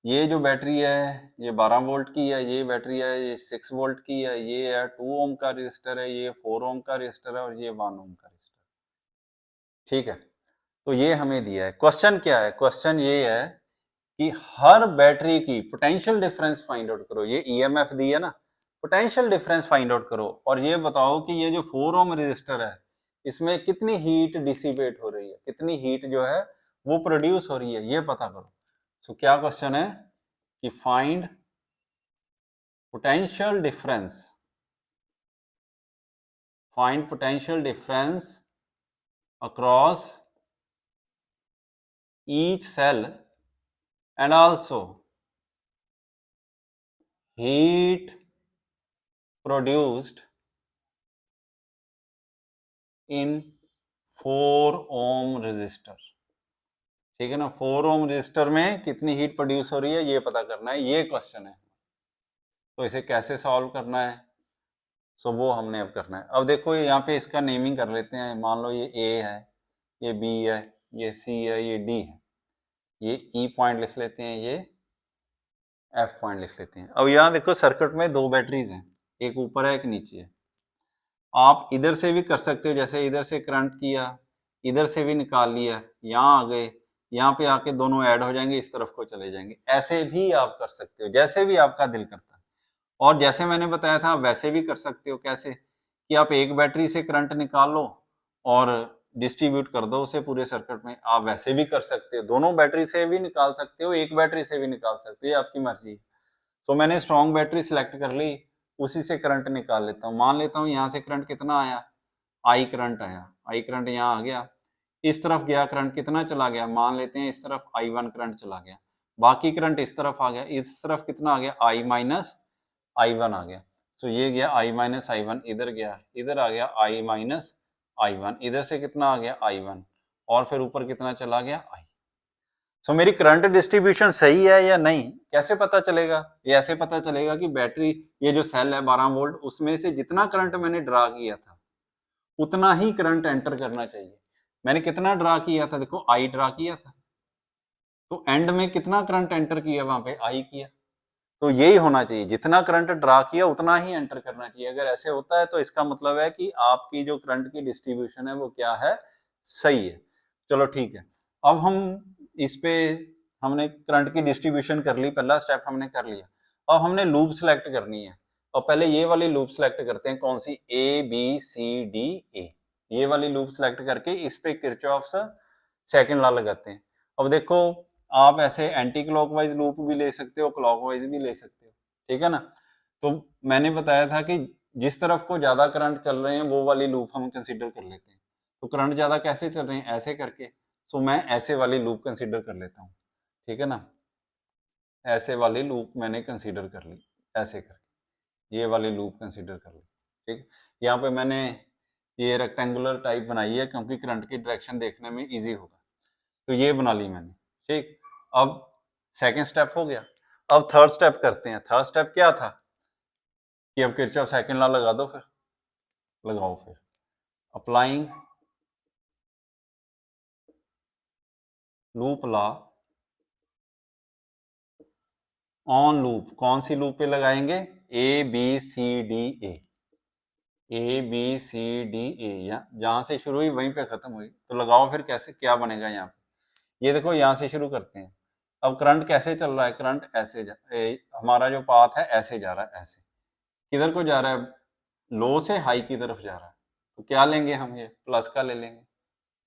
S1: ये जो बैटरी है ये 12 वोल्ट की है, ये बैटरी है ये 6 वोल्ट की है, ये है 2 ओम का रजिस्टर है, ये 4 ओम का रजिस्टर है और ये 1 ओम का रजिस्टर, ठीक है। तो ये हमें दिया है। क्वेश्चन क्या है, क्वेश्चन ये है कि हर बैटरी की पोटेंशियल डिफरेंस फाइंड आउट करो। ये ईएमएफ दी है ना, पोटेंशियल डिफरेंस फाइंड आउट करो और ये बताओ कि ये जो 4 ओम रजिस्टर है इसमें कितनी हीट डिसिपेट हो रही है, कितनी हीट जो है वो प्रोड्यूस हो रही है, ये पता करो। सो क्या क्वेश्चन है कि find potential difference, find potential difference across each cell and also heat produced in 4 ohm resistor, ठीक है ना। 4 ओम रजिस्टर में कितनी हीट प्रोड्यूस हो रही है ये पता करना है, ये क्वेश्चन है। तो इसे कैसे सॉल्व करना है, सो वो हमने अब करना है। अब देखो यहाँ पे इसका नेमिंग कर लेते हैं। मान लो ये ए है, ये बी है, ये सी है, ये डी है, ये ई पॉइंट लिख लेते हैं, ये एफ पॉइंट लिख लेते हैं। अब यहाँ देखो सर्किट में 2 बैटरीज हैं, एक ऊपर है एक नीचे है। आप इधर से भी कर सकते हो, जैसे इधर से करंट किया, इधर से भी निकाल लिया, यहाँ आ गए, यहाँ पे आके दोनों ऐड हो जाएंगे, इस तरफ को चले जाएंगे। ऐसे भी आप कर सकते हो, जैसे भी आपका दिल करता है। और जैसे मैंने बताया था वैसे भी कर सकते हो। कैसे कि आप एक बैटरी से करंट निकाल लो और डिस्ट्रीब्यूट कर दो उसे पूरे सर्किट में। आप वैसे भी कर सकते हो, दोनों बैटरी से भी निकाल सकते हो, एक बैटरी से भी निकाल सकते हो, ये आपकी मर्जी। तो मैंने स्ट्रॉन्ग बैटरी सिलेक्ट कर ली, उसी से करंट निकाल लेता हूँ। मान लेता हूँ यहाँ से करंट कितना आया, आई करंट आया, आई करंट यहाँ आ गया। इस तरफ गया करंट, कितना चला गया, मान लेते हैं इस तरफ I1 करंट चला गया। बाकी करंट इस तरफ आ गया, इस तरफ कितना आ गया, I माइनस I1 आ गया। सो ये गया I माइनस I1, इधर गया, इधर आ गया I माइनस I1, इधर से कितना आ गया I1 और फिर ऊपर कितना चला गया I। सो मेरी करंट डिस्ट्रीब्यूशन सही है या नहीं कैसे पता चलेगा, ये ऐसे पता चलेगा कि बैटरी, ये जो सेल है 12 वोल्ट, उसमें से जितना करंट मैंने ड्रा किया था उतना ही करंट एंटर करना चाहिए। मैंने कितना ड्रा किया था, देखो आई ड्रा किया था, तो एंड में कितना करंट एंटर किया, वहां पे आई किया। तो यही होना चाहिए, जितना करंट ड्रा किया उतना ही एंटर करना चाहिए। अगर ऐसे होता है तो इसका मतलब है कि आपकी जो करंट की डिस्ट्रीब्यूशन है वो क्या है, सही है। चलो ठीक है। अब हम इस पे, हमने करंट की डिस्ट्रीब्यूशन कर ली, पहला स्टेप हमने कर लिया। अब हमने लूप सेलेक्ट करनी है। और पहले ये वाली लूप सेलेक्ट करते हैं, कौन सी, ए बी सी डी ए, ये वाली लूप सेलेक्ट करके इस पे किरचॉफ्स सेकंड लॉ लगाते हैं। अब देखो, आप ऐसे एंटी क्लॉकवाइज लूप भी ले सकते हो, क्लॉकवाइज भी ले सकते हो, ठीक है ना। तो मैंने बताया था कि जिस तरफ को ज्यादा करंट चल रहे हैं वो वाली लूप हम कंसीडर कर लेते हैं। तो करंट ज्यादा कैसे चल रहे हैं, ऐसे करके। सो मैं ऐसे वाली लूप कंसीडर कर लेता हूँ, ठीक है ना। ऐसे वाली लूप मैंने कंसीडर कर ली, ऐसे करके ये वाली लूप कंसीडर कर ली, ठीक। यहाँ पे मैंने ये रेक्टेंगुलर टाइप बनाई है क्योंकि करंट की डायरेक्शन देखने में इजी होगा। तो ये बना ली मैंने, ठीक। अब सेकंड स्टेप हो गया। अब थर्ड स्टेप करते हैं। थर्ड स्टेप क्या था कि अब किरचॉफ सेकंड लॉ लगा दो, फिर लगाओ, फिर applying loop law on loop. कौन सी लूप पे लगाएंगे, A B C D A, A B C D A, जहां से शुरू हुई वहीं पे खत्म हुई। तो लगाओ फिर, कैसे क्या बनेगा यहाँ पे। ये देखो यहाँ से शुरू करते हैं। अब करंट कैसे चल रहा है, करंट ऐसे हमारा जो पाथ है ऐसे जा रहा है, ऐसे। किधर को जा रहा है, लो से हाई की तरफ जा रहा है, तो क्या लेंगे हम, ये प्लस का ले लेंगे,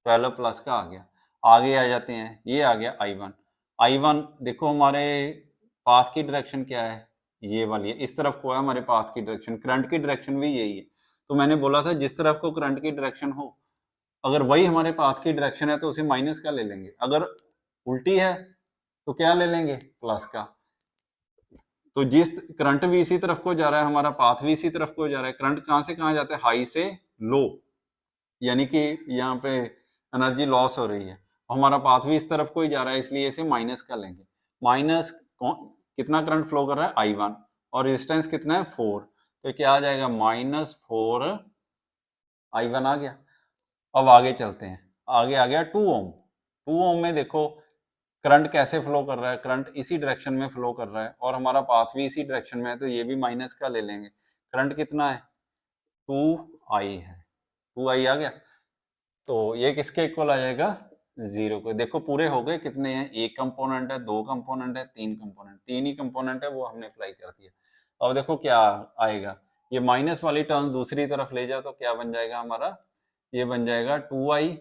S1: 12 प्लस का आ गया। आगे आ जाते हैं, ये आ गया I1। I1 देखो हमारे पाथ की डायरेक्शन क्या है, ये वाली है, इस तरफ को है हमारे पाथ की डायरेक्शन, करंट की डायरेक्शन भी यही है। तो मैंने बोला था जिस तरफ को करंट की डायरेक्शन हो, अगर वही हमारे पाथ की डायरेक्शन है तो उसे माइनस का ले लेंगे, अगर उल्टी है तो क्या ले लेंगे, प्लस का। तो जिस करंट भी इसी तरफ को जा रहा है, हमारा पाथ भी इसी तरफ को जा रहा है। करंट कहां से कहां जाता है, हाई से लो, यानी कि यहाँ पे एनर्जी लॉस हो रही है, हमारा पाथ भी इस तरफ को ही जा रहा है, इसलिए इसे माइनस का लेंगे। माइनस कितना करंट फ्लो कर रहा है, I1, और रेजिस्टेंस कितना है, 4, तो क्या आ जाएगा, -4 I1 आ गया। अब आगे चलते हैं, आगे आ गया 2 ओम। 2 ओम में देखो करंट कैसे फ्लो कर रहा है, करंट इसी डायरेक्शन में फ्लो कर रहा है और हमारा पाथ भी इसी डायरेक्शन में है, तो ये भी माइनस का ले लेंगे। करंट कितना है, 2I है, 2I आ गया। तो ये किसके इक्वल आ जाएगा, 0 को। देखो पूरे हो गए, कितने हैं, एक कंपोनेंट है, दो कंपोनेंट है, तीन कंपोनेंट, तीन ही कंपोनेंट है, वो हमने अप्लाई कर दिया। अब देखो क्या आएगा, ये माइनस वाली टर्म दूसरी तरफ ले जाओ तो क्या बन जाएगा हमारा, ये बन जाएगा 2I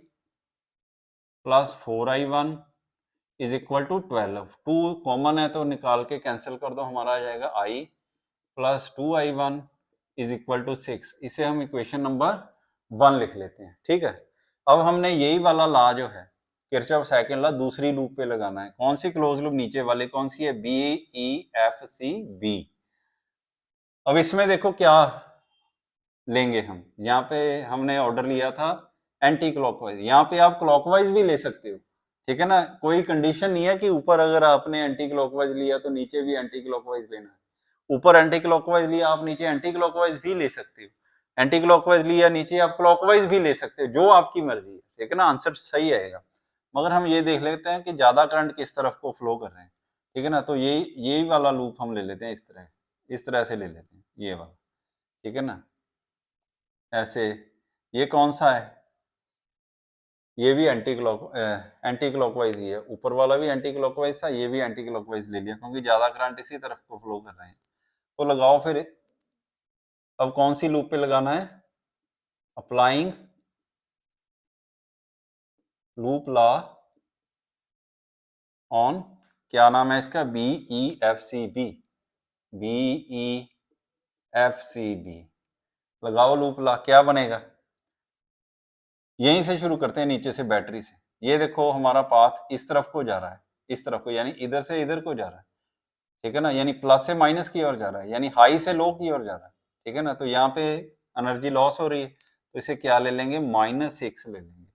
S1: plus 4I1 is equal to 12। 2 common है तो निकाल के कैंसिल कर दो, हमारा आ जाएगा I plus 2I1 is equal to 6। इसे हम इक्वेशन नंबर 1 लिख लेते हैं, ठीक है। अब हमने यही वाला लॉ जो है किरचॉफ सेकंड लॉ दूसरी लूप पे लगाना है। कौन सी क्लोज लूप, नीचे वाले कौन सी है, BEFCB। अब इसमें देखो क्या लेंगे हम, यहाँ पे हमने ऑर्डर लिया था एंटी क्लॉकवाइज, यहाँ पे आप क्लॉकवाइज भी ले सकते हो, ठीक है ना, कोई कंडीशन नहीं है कि ऊपर अगर आपने एंटी क्लॉकवाइज लिया तो नीचे भी एंटी क्लॉकवाइज लेना है। ऊपर एंटी क्लॉकवाइज लिया आप नीचे एंटी क्लॉकवाइज भी ले सकते हो, एंटी क्लॉकवाइज लिया नीचे आप क्लॉकवाइज भी ले सकते हो, जो आपकी मर्जी है, ठीक है ना, आंसर सही आएगा। मगर हम ये देख लेते हैं कि ज्यादा करंट किस तरफ को फ्लो कर रहे हैं, ठीक है ना, तो यही वाला लूप हम ले लेते हैं, इस तरह से ले लेते हैं ये वाला, ठीक है ना, ऐसे। ये कौन सा है, ये भी एंटी क्लॉकवाइज ही है, ऊपर वाला भी एंटी क्लॉकवाइज था, ये भी एंटी क्लॉकवाइज ले लिया क्योंकि ज्यादा करंट इसी तरफ को फ्लो कर रहे हैं। तो लगाओ फिर, अब कौन सी लूप पे लगाना है, अप्लाइंग लूप लॉ ऑन, क्या नाम है इसका, BEFCB, BEFCB। लगाओ लूप लॉ, क्या बनेगा, यहीं से शुरू करते हैं, नीचे से, बैटरी से। ये देखो हमारा पाथ इस तरफ को जा रहा है, इस तरफ को, यानी इधर से इधर को जा रहा है, ठीक है ना, यानी प्लस से माइनस की ओर जा रहा है, यानी हाई से लो की ओर जा रहा है, ठीक है ना। तो यहाँ पे एनर्जी लॉस हो रही है, तो इसे क्या ले लेंगे, -6 ले लेंगे।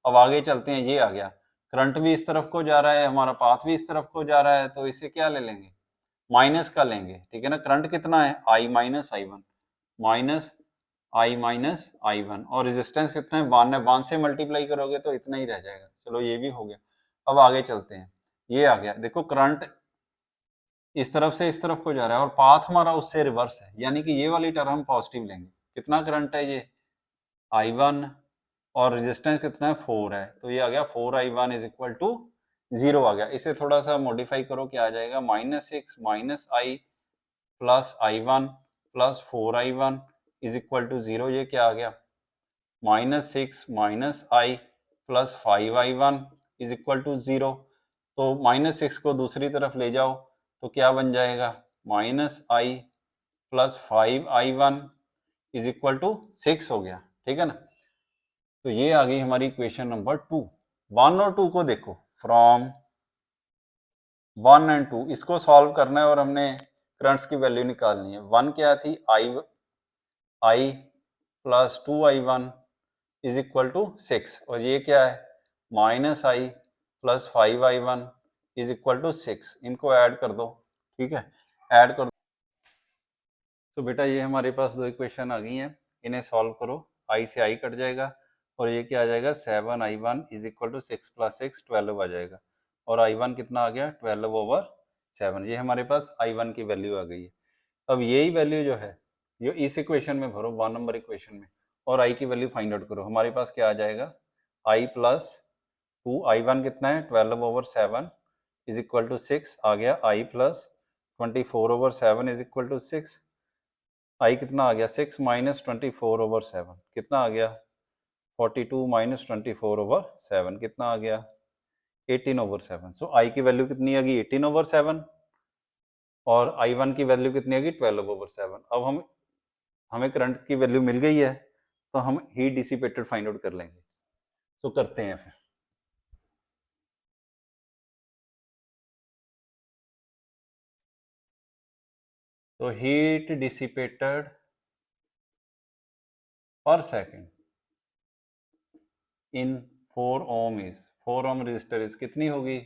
S1: अब आगे चलते हैं, ये आ गया, करंट भी इस तरफ को जा रहा है, हमारा पाथ भी इस तरफ को जा रहा है, तो इसे क्या ले लेंगे, माइनस का लेंगे, ठीक है ना। करंट कितना है, I minus I1, minus I minus I1, और रेजिस्टेंस कितना है, 1 है, 1 से मल्टीप्लाई करोगे तो इतना ही रह जाएगा। चलो ये भी हो गया। अब आगे चलते हैं, ये आ गया, देखो करंट इस तरफ से इस तरफ को जा रहा है और पाथ हमारा उससे रिवर्स है, यानी कि ये वाली टर्म हम पॉजिटिव लेंगे। कितना करंट है ये, I1, और रेजिस्टेंस कितना है, 4 है, तो ये आ गया 4I1 इज इक्वल टू 0 आ गया। इसे थोड़ा सा मॉडिफाई करो, क्या आ जाएगा, -6 minus I plus I1 plus 4I1 is equal to 0। ये क्या आ गया, -6 minus I plus 5I1 is equal to 0। तो -6 को दूसरी तरफ ले जाओ तो क्या बन जाएगा, -I plus 5I1 is equal to 6 हो गया, ठीक है ना। तो ये आ गई हमारी इक्वेशन नंबर 2। 1 और 2 को देखो, फ्रॉम 1 एंड 2 इसको सॉल्व करना है और हमने करंट्स की वैल्यू निकालनी है। 1 क्या थी, I plus 2I1 is equal to 6, और ये क्या है, -I plus 5I1 is equal to 6। इनको ऐड कर दो, ठीक है, ऐड कर दो। तो बेटा ये हमारे पास दो इक्वेशन आ गई हैं, इन्हें सॉल्व करो, I से I कट जाएगा और ये क्या आ जाएगा, 7I1 is equal to 6 plus 6 12 आ जाएगा, और I1 कितना आ गया, 12/7। ये हमारे पास I1 की वैल्यू आ गई है। अब यही वैल्यू जो है ये इस इक्वेशन में भरो, 1 नंबर इक्वेशन में, और I की वैल्यू फाइंड आउट करो। हमारे पास क्या आ जाएगा, I प्लस 2, I1 कितना है, 12/7 इज इक्वल टू 6 आ गया, I plus 24/7 is equal to 6। I कितना आ गया 6 माइनस 24/7 कितना आ गया 42 माइनस 24/7 कितना आ गया 18/7। सो आई की वैल्यू कितनी आ गई 18/7 और I1 की वैल्यू कितनी आ गई 12/7। अब हमें करंट की वैल्यू मिल गई है तो हम हीट डिसिपेटेड फाइंड आउट कर लेंगे। तो करते हैं फिर। तो heat dissipated per second in 4 ohm is 4 ohm resistor is कितनी होगी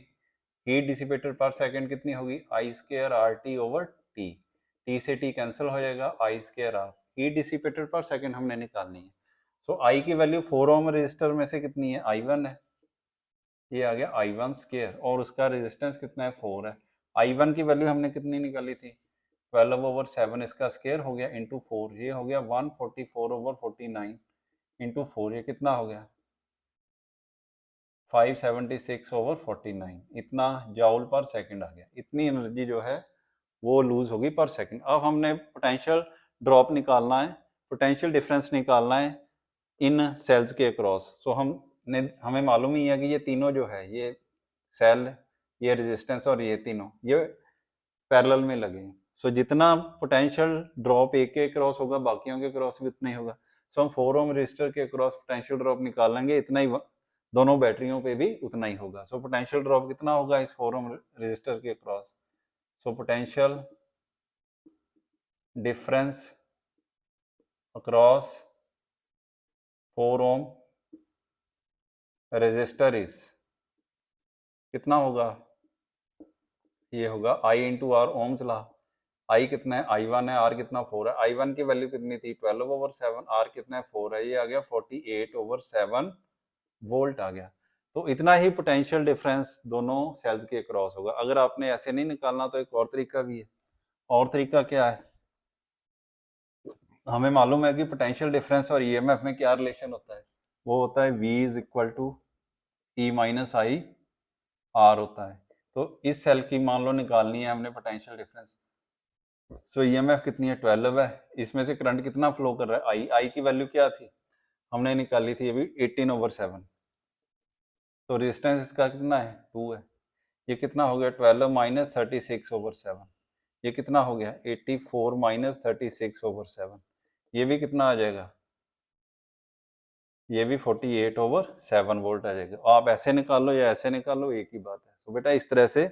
S1: हीट डिसिपेटेड पर सेकेंड कितनी होगी I square R T over T. T से टी कैंसिल हो जाएगा I square R. Heat dissipated per second हमने निकालनी है। सो आई की वैल्यू 4 ओम रेजिस्टर में से कितनी है I1 है, ये आ गया I1 स्क्वायर और उसका रेजिस्टेंस कितना है 4 है। I1 की वैल्यू हमने कितनी निकाली थी 12/7 इसका स्क्वायर हो गया इंटू 4 ये हो गया 144/49 इंटू 4 ये कितना हो गया 576/49 इतना जॉल पर सेकंड आ गया। इतनी एनर्जी जो है वो लूज होगी पर सेकंड। अब हमने पोटेंशियल ड्रॉप निकालना है, पोटेंशियल डिफरेंस निकालना है इन सेल्स के अक्रॉस। सो हमें मालूम ही है कि ये तीनों जो है ये सेल ये रेजिस्टेंस और ये तीनों ये पैरेलल में लगे हैं। सो जितना पोटेंशियल ड्रॉप एक के क्रॉस होगा बाकियों के क्रॉस भी उतना ही होगा। सो हम 4 ओम रेजिस्टर के क्रॉस पोटेंशियल ड्रॉप निकाल लेंगे इतना ही दोनों बैटरियों पे भी उतना ही होगा। सो पोटेंशियल ड्रॉप कितना होगा इस 4 ओम रेजिस्टर के cross. So potential difference across 4 ohm resistor is कितना होगा ये होगा I into R ohm's law. I कितना है I1 है आर कितना 4 है। I1 की वैल्यू कितनी थी 12/7 आर कितना है 4 है ये आ गया 48/7 वोल्ट आ गया। तो इतना ही पोटेंशियल डिफरेंस दोनों सेल्स के क्रॉस होगा। अगर आपने ऐसे नहीं निकालना तो एक और तरीका भी है। और तरीका क्या है हमें मालूम है कि पोटेंशियल डिफरेंस और ईएमएफ में क्या रिलेशन होता है वो होता है V is equal to E minus I R होता है। तो इस सेल की मान लो निकालनी है हमने पोटेंशियल डिफरेंस। सो ईएमएफ कितनी है 12 है इसमें से करंट कितना फ्लो कर रहा है आई की वैल्यू क्या थी हमने निकाली थी अभी 18/7। तो रेजिस्टेंस इसका कितना है 2 है ये कितना हो गया 12 माइनस 36/7 ये कितना हो गया 84 माइनस 36/7 ये भी कितना आ जाएगा ये भी 48/7 वोल्ट आ जाएगा। आप ऐसे निकालो या ऐसे निकालो एक ही बात है। सो बेटा इस तरह से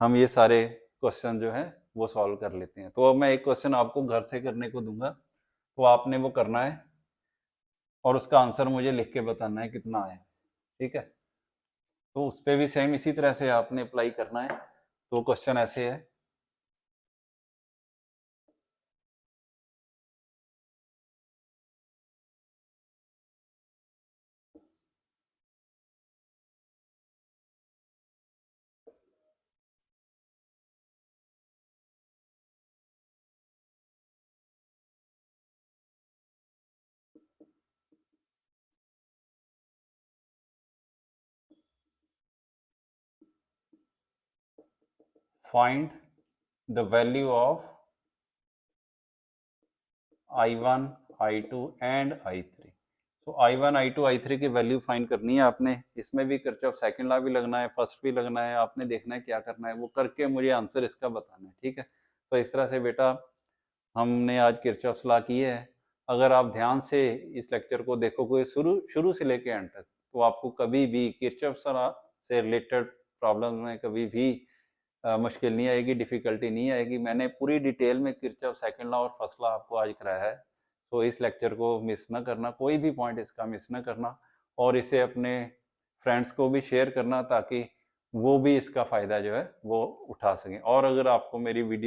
S1: हम ये सारे क्वेश्चन जो है वो सॉल्व कर लेते हैं। तो अब मैं एक क्वेश्चन आपको घर से करने को दूंगा तो आपने वो करना है और उसका आंसर मुझे लिख के बताना है कितना आया ठीक है। तो उस पर भी सेम इसी तरह से आपने अप्लाई करना है। तो क्वेश्चन ऐसे है find the value of I1 I2 and I3। तो I1 I2 I3 की वैल्यू फाइंड करनी है आपने। इसमें भी किरचॉफ सेकंड लॉ भी लगना है फर्स्ट भी लगना है आपने देखना है क्या करना है वो करके मुझे आंसर इसका बताना है ठीक है। तो इस तरह से बेटा हमने आज किरचॉफ लॉ की है। अगर आप ध्यान से इस लेक्चर को देखोगे शुरू से लेके एंड तक तो आपको कभी भी किरचॉफ से रिलेटेड प्रॉब्लम में कभी भी मुश्किल नहीं आएगी डिफिकल्टी नहीं आएगी। मैंने पूरी डिटेल में किरचॉफ सेकंड लॉ और फर्स्ट लॉ आपको आज कराया है। तो इस लेक्चर को मिस ना करना कोई भी पॉइंट इसका मिस ना करना और इसे अपने फ्रेंड्स को भी शेयर करना ताकि वो भी इसका फ़ायदा जो है वो उठा सकें। और अगर आपको मेरी वीडियो